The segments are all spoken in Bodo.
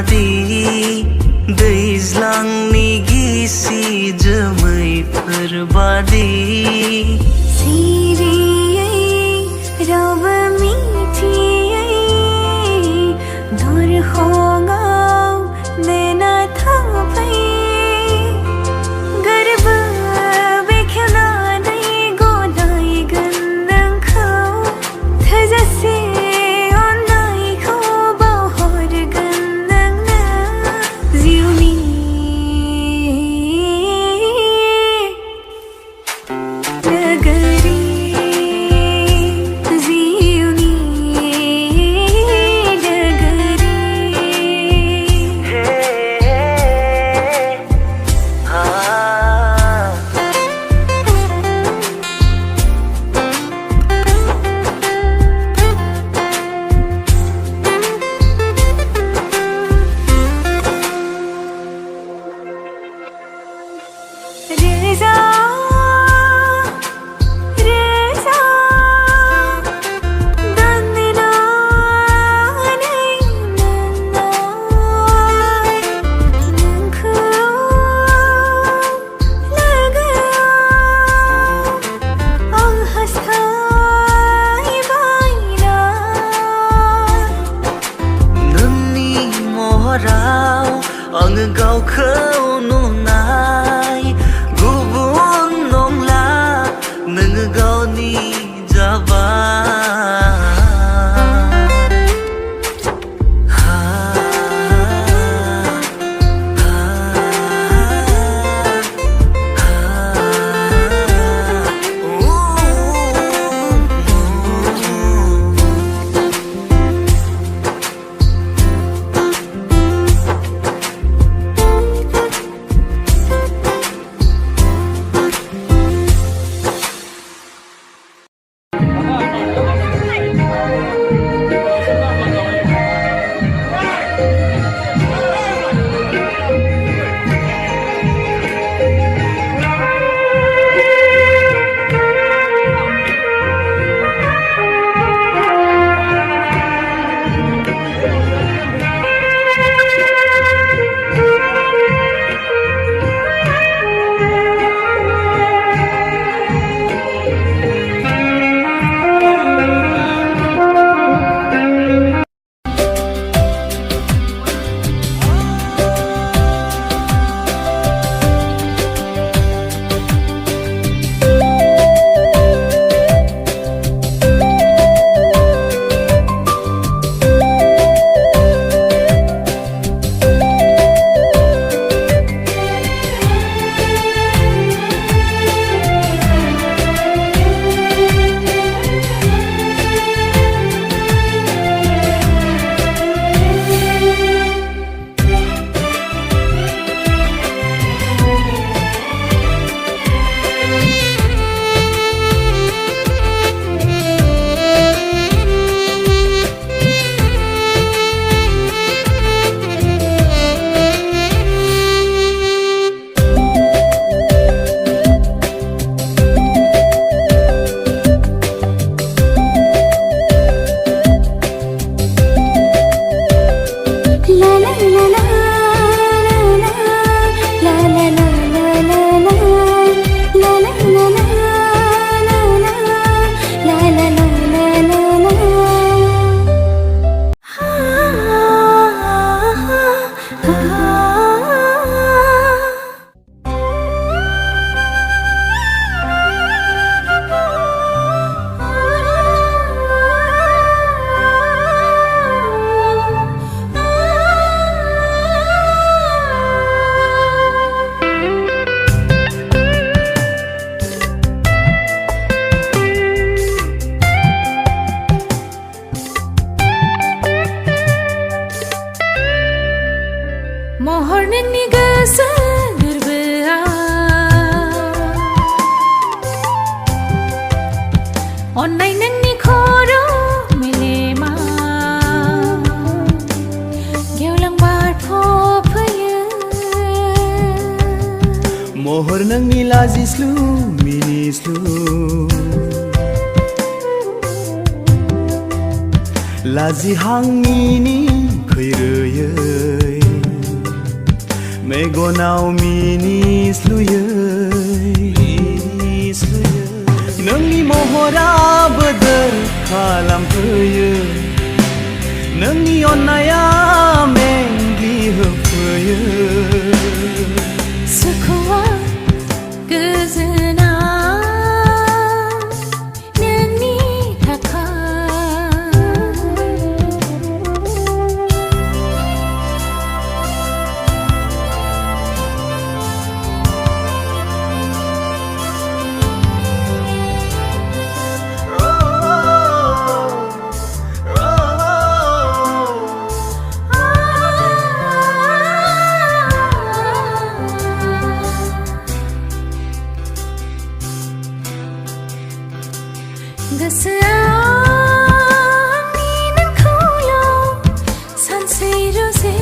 बादि दैज्लांनि गिसि जोमैफोर बादि सिरियै रावबो मिथियै दरखङाव नेना थाफै गोरबो बेखेवनानै गनायगोन नोंखौ थोजासे अननायखौ बावहरगोन नोंनो जिउनि नोगोरि जिउनि नोगोरि रोजा रोजा दाननानै नोंनाय नोंखौ लोगोआव आं हास्थायबायना नोंनि महराव आङो गावखौ नुनाय गुबुन नंला नोङो गावनि जाबाय महरनि गोसो गोरबोआव अननाय नोंनि खर' मेलेमा गेवलां बारफ'फैयो महर नोंनि लाजिस्लु मिनिस्लु लाजिहांनि खैरोयै मेगनाव मिनिस्लुयै नोंनि महरा बोदोर खालामफैयो नोंनि अननाया मेंग्लि होफैयो सुखुआ गोजोना नोंनि थाखाय गोसोआ आंनि नोंखौल' सानसे रुजे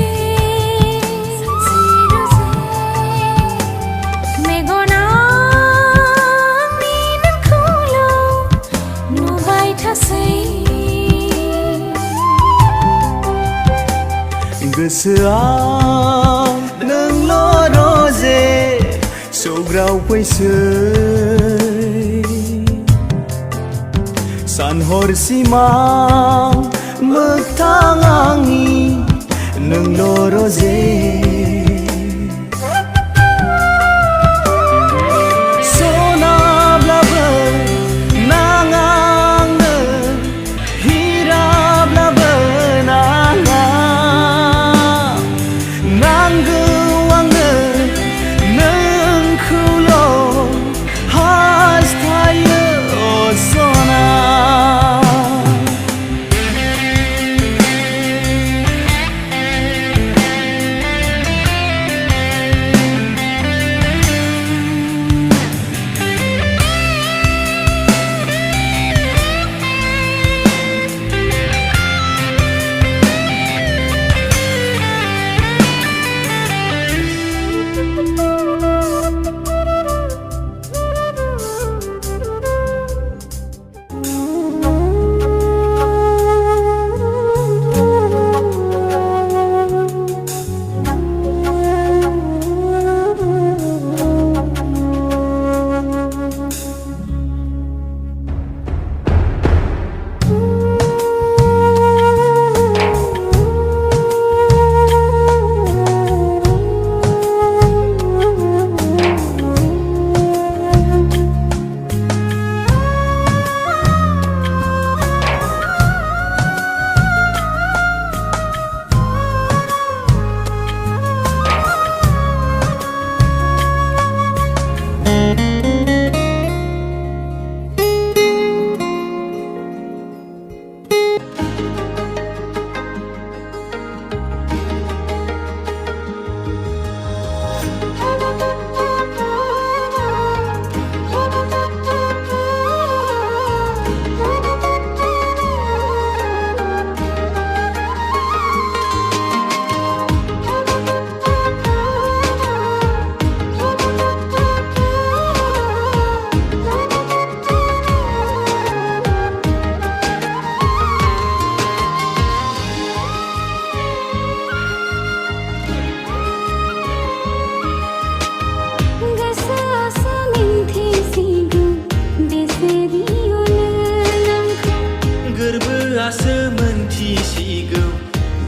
मेगना आंनि नोंखौल' नुबाय थासै गोसोआ नोंल' रजे सौग्रावफैसै सान हर सिमां मोगथां आंनि नोंल' रजे सनाब्लाबो नाङा आंनो हिराब्लाबो नाङा नांगौ आंनो नोंखौल' हास्थायो सना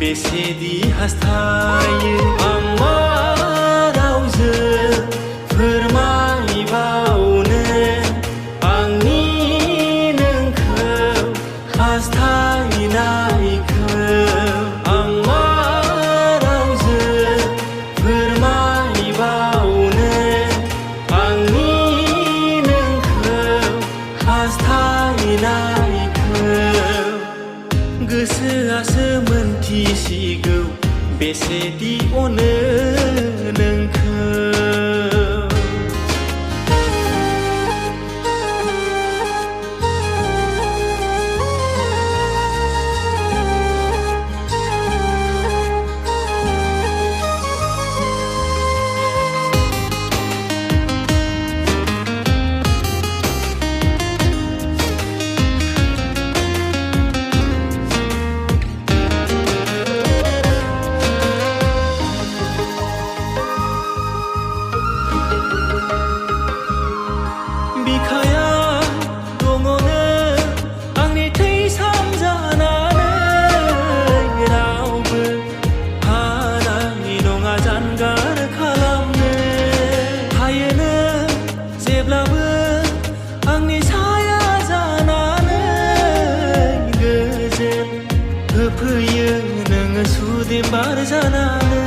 बेसेदि हास्थायो आं मा रावजों फोरमायबावनो आंनि नोंखौ हास्थायनायखौ आं मा रावजों फोरमायबावनो आंनि नोंखौ हास्थायनायखौ गोसोआसो मोनथिसिगौ बेसेदि अनो नोंखौ लेबार जानानै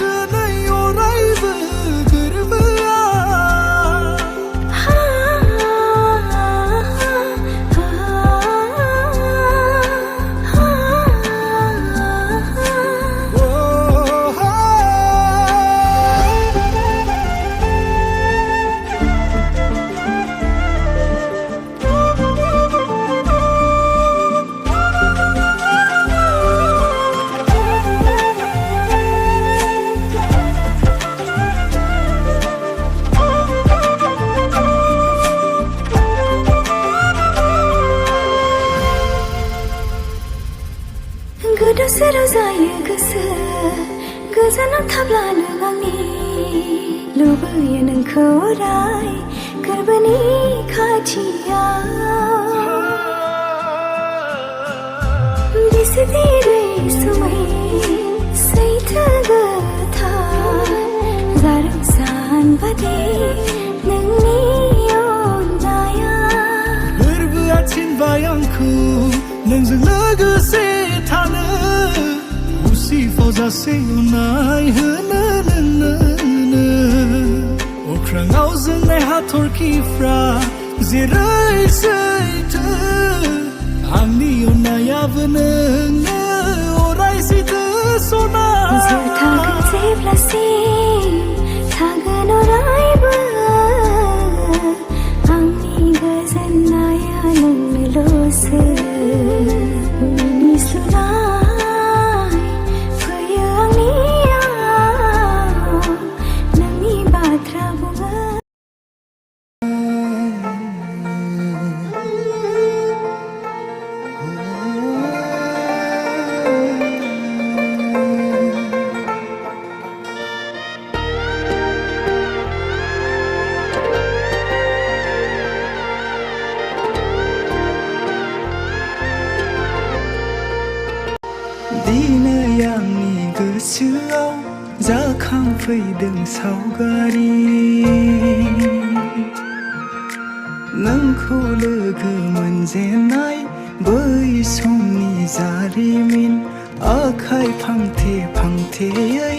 दिनै अरायबो गोरबोआ गोदाव सोराव जायो गोसो गोजानाव थाब्ला नों आंनि लुबैयो नोंखौ अराय गोरबोनि खाथियाव बेसे रैसुमै सैथो गोथार जारौ सानबादि नोंनि अननाया गोरबोआ थिनबाय आंखौ नोंजों लोगोसे थानो उसिफाव जासे अननाय होनो नोंनो अख्राङाव जोंनाय हाथरखिफ्रा जेरै सैथो आंनि अननायाबो नोंनो अराय सैथो सना थागोन जेब्लासिम थागोन अरायबो आंनि गोजोननाया नोंनोल'सो मिनिस्लुनाय फैयो आंनियाव नोंनि बाथ्रा बुङो दिनै आंनि गोसोआव जाखांफैदों सावगारि नोंखौ लोगो मोनजेननाय बै समनि जारिमिन आखाइ फांथे फांथेयै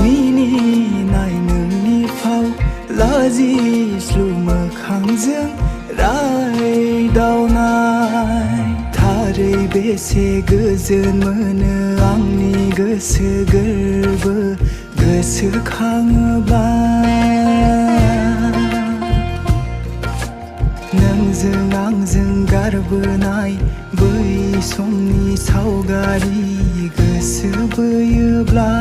मिनिनाय नोंनि फाव लाजिस्लु मोखांजों रायदावनाय थारै बेसे गोजोन मोनो आंनि गोसो गोरबो गोसोखाङोब्ला नोंजों आंजों गारबोनाय बै समनि सावगारि गोसो बोयोब्ला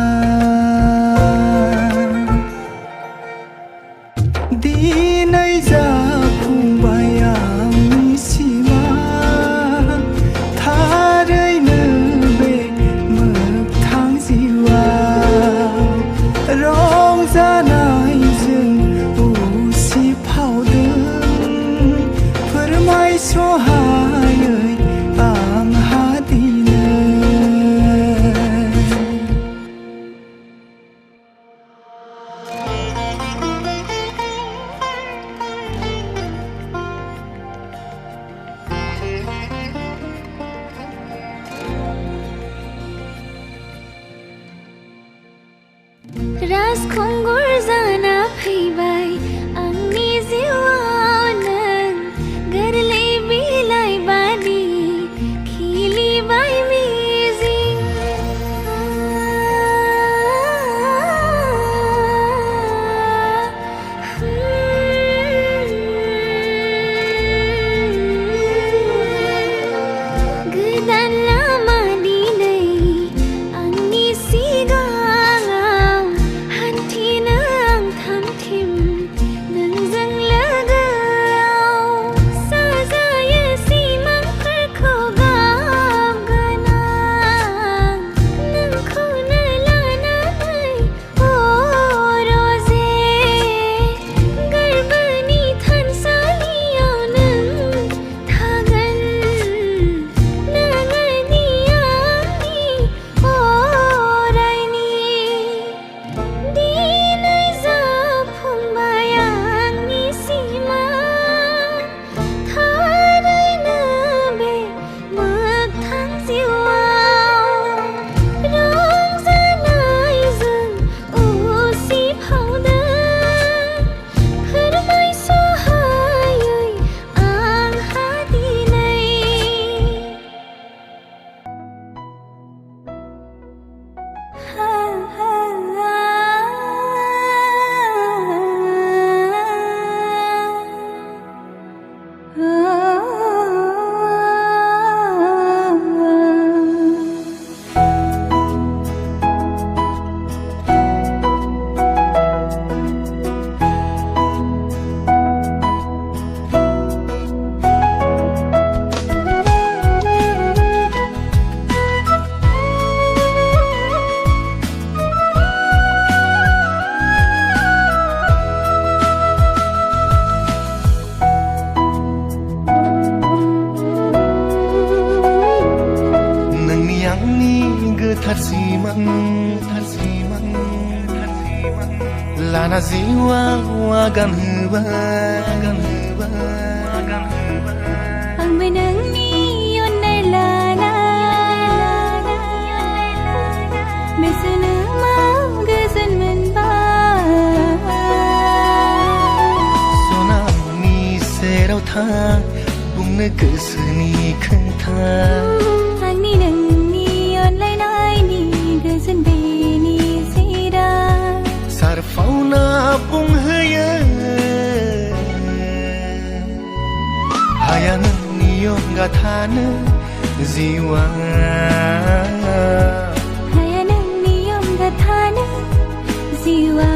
दिनै जाफुंबाय आंनि सिमां थारैनो बे मोगथां जिउआव रंजानायजों उसिफावदों फोरमायस'हायै आंहा दिनै राजखुंगुर जाना फैबाय आंनि जिउआव नों गोरलै बिलाइ Lana ziwa wagan huba Ang menangi yonai lana Mesena mau gezan menba Sonamni serau tha Bungna keseni khantha Angni nangni yonai nai ni gezan beni sira Sarfauna bung haya Hayana niyon gathana ziwa Hayana niyom gathana ziwa